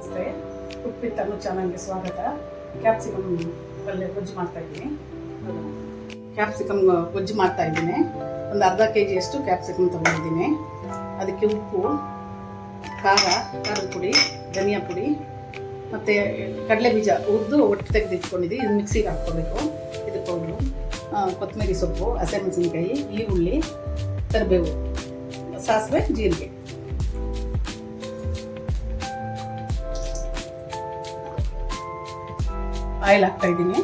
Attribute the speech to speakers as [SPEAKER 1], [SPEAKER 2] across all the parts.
[SPEAKER 1] ನಮಸ್ತೆ. Cook with ಅನು ಚಾನಲ್ಗೆ ಸ್ವಾಗತ. ಕ್ಯಾಪ್ಸಿಕಮ್ ಪಲ್ಯ ಗೊಜ್ಜು ಮಾಡ್ತಾಯಿದ್ದೀನಿ. ಕ್ಯಾಪ್ಸಿಕಮ್ ಗೊಜ್ಜು ಮಾಡ್ತಾಯಿದ್ದೀನಿ. ಒಂದು ಅರ್ಧ ಕೆಜಿಯಷ್ಟು ಕ್ಯಾಪ್ಸಿಕಮ್ ತೊಗೊಂಡಿದ್ದೀನಿ. ಅದಕ್ಕೆ ಉಪ್ಪು, ಖಾರದ ಪುಡಿ, ಧನಿಯಾ ಪುಡಿ ಮತ್ತು ಕಡಲೆ ಬೀಜ ಹುರಿದು ಒಟ್ಟು ತೆಗೆದಿಟ್ಕೊಂಡಿದ್ದೀವಿ. ಇದು ಮಿಕ್ಸಿಗೆ ಹಾಕ್ಕೋಬೇಕು. ಇದು ಪೌಡ್ರು, ಕೊತ್ತಂಬರಿ ಸೊಪ್ಪು, ಹಸಿಮೆಣಸಿನ್ಕಾಯಿ, ಈರುಳ್ಳಿ, ಕರಿಬೇವು, ಸಾಸಿವೆ, ಜೀರಿಗೆ. ಆಯಿಲ್ ಹಾಕ್ತಾ ಇದ್ದೀನಿ.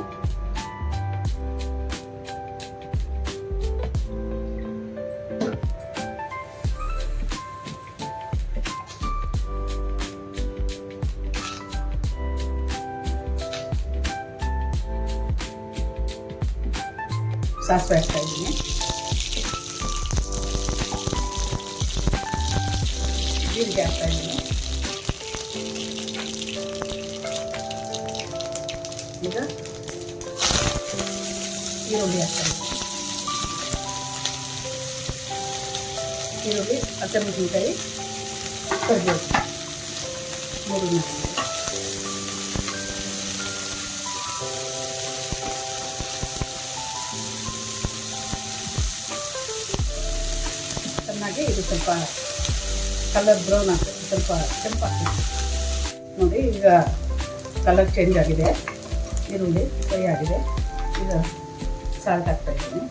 [SPEAKER 1] ಸಾಸಿವೆ ಹಾಕ್ತಾ ಇದ್ದೀನಿ. ಜೀರಿಗೆ ಹಾಕ್ತಾ ಇದ್ದೀನಿ. ಈಗ ಈರುಳ್ಳಿ ಹಾಕ್ತಾ ಇದ್ದೀನಿ. ಈರುಳ್ಳಿ, ಹಸಿಮೆಣಸಿನ್ಕಾಯಿ, ಕರಿಬೇವು ಮೂರನ್ನ ಚೆನ್ನಾಗಿ ಇದು ಸ್ವಲ್ಪ ಕಲರ್ ಬ್ರೌನ್ ಆಗ್ತದೆ, ಸ್ವಲ್ಪ ಕೆಂಪಾಗ್ತದೆ ನೋಡಿ. ಈಗ ಕಲರ್ ಚೇಂಜ್ ಆಗಿದೆ, ಈರುಳ್ಳಿ ಫ್ರೈ ಆಗಿದೆ. ಈಗ ಸಾಲ್ಟ್ ಹಾಕ್ತಾ ಇದ್ದೀನಿ.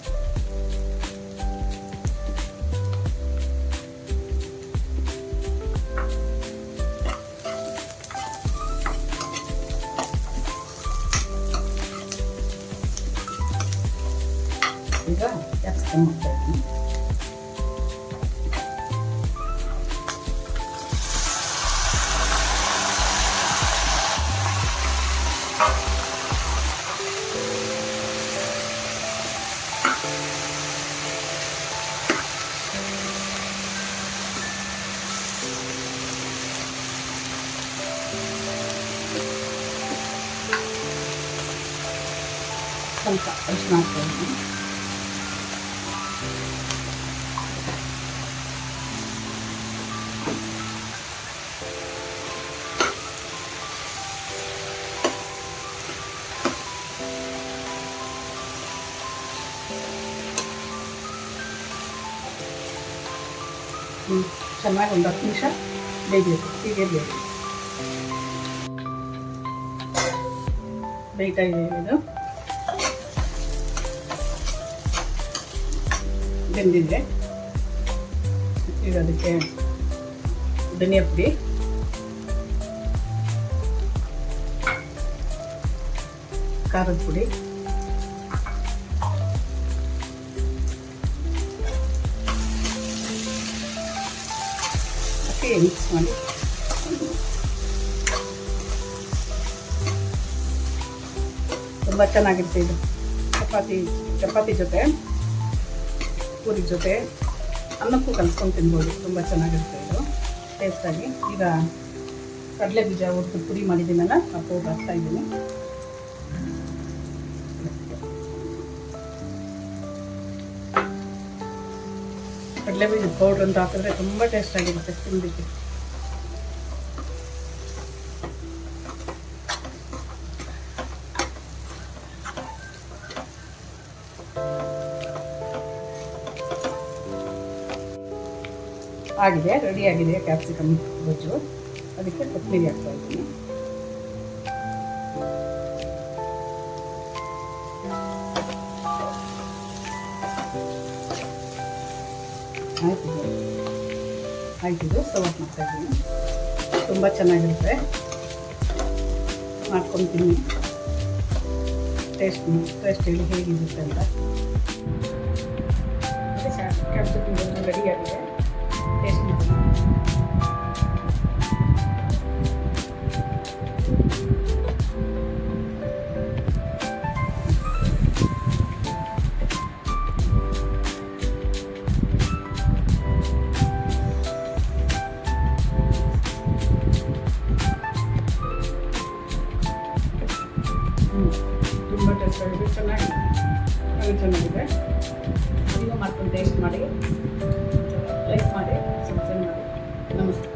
[SPEAKER 1] ಈಗ ಕ್ಯಾಪ್ಸಿಕಮ್ ಹಾಕ್ತಾ ಇದ್ದೀನಿ. ಸ್ವಲ್ಪ ಅರಿಶಿನ ಹಾಕ್ತಾ ಇದ್ದೀನಿ. ಚೆನ್ನಾಗಿ ಒಂದು 10 ನಿಮಿಷ ಬೇಯಬೇಕು. ಹೀಗೆ ಬೇಯ್ತಾ ಇದೆ. ಇದು ಬೆಂದಿದೆ. ಈಗ ಅದಕ್ಕೆ ಧನಿಯಾ ಪುಡಿ, ಖಾರದ ಪುಡಿ, ಹಾಕಿ ಮಿಕ್ಸ್ ಮಾಡಿ ತುಂಬ ಚೆನ್ನಾಗಿರುತ್ತೆ. ಇದು ಚಪಾತಿ ಜೊತೆ, ಪೂರಿ ಜೊತೆ, ಅನ್ನಕ್ಕೂ ಕಲಿಸ್ಕೊಂಡು ತಿನ್ಬೋದು. ತುಂಬ ಚೆನ್ನಾಗಿರುತ್ತೆ ಇದು ಟೇಸ್ಟಾಗಿ. ಈಗ ಕಡಲೆ ಬೀಜ ಹುರಿದು ಪುಡಿ ಮಾಡಿದ್ದೀನಲ್ಲ, ಆ ಪೌಡ್ರ್ ಹಾಕ್ತಾ ಇದ್ದೀನಿ. ಕಡಲೆ ಬೀಜದ ಪೌಡ್ರ್ ಅಂತ ಹಾಕಿದ್ರೆ ತುಂಬ ಟೇಸ್ಟಾಗಿರುತ್ತೆ ತಿನ್ನಲಿಕ್ಕೆ. ಆಗಿದೆ, ರೆಡಿಯಾಗಿದೆ ಕ್ಯಾಪ್ಸಿಕಮ್ ಗೊಜ್ಜು. ಅದಕ್ಕೆ ಕೊತ್ತಂಬರಿ ಹಾಕ್ತಾ ಇದ್ದೀನಿ. ಆಯ್ತಿದು ಸರ್ವ್ ಮಾಡ್ತಾ ಇದ್ದೀನಿ. ತುಂಬ ಚೆನ್ನಾಗಿರುತ್ತೆ, ಮಾಡ್ಕೊಂಡು ತಿನ್ನಿ. ಟೇಸ್ಟ್ ಹೇಳಿ ಹೇಗಿರುತ್ತೆ ಅಂತ. ಕ್ಯಾಪ್ಸಿಕಮ್ ಗೊಜ್ಜು ರೆಡಿಯಾಗಿದೆ. ಟೇಸ್ಟ್ ಮಾಡಿ. ತುಂಬ ಟೇಸ್ಟಾಗಿದೆ, ಚೆನ್ನಾಗಿದೆ. ನೀವು ಮಾಡ್ಕೊಂಡು ಟೇಸ್ಟ್ ಮಾಡಿ, ಲೈಕ್ ಮಾಡಿ, ಸಬ್ಸ್ಕ್ರೈಬ್ ಮಾಡಿ. ನಮಸ್ತೆ.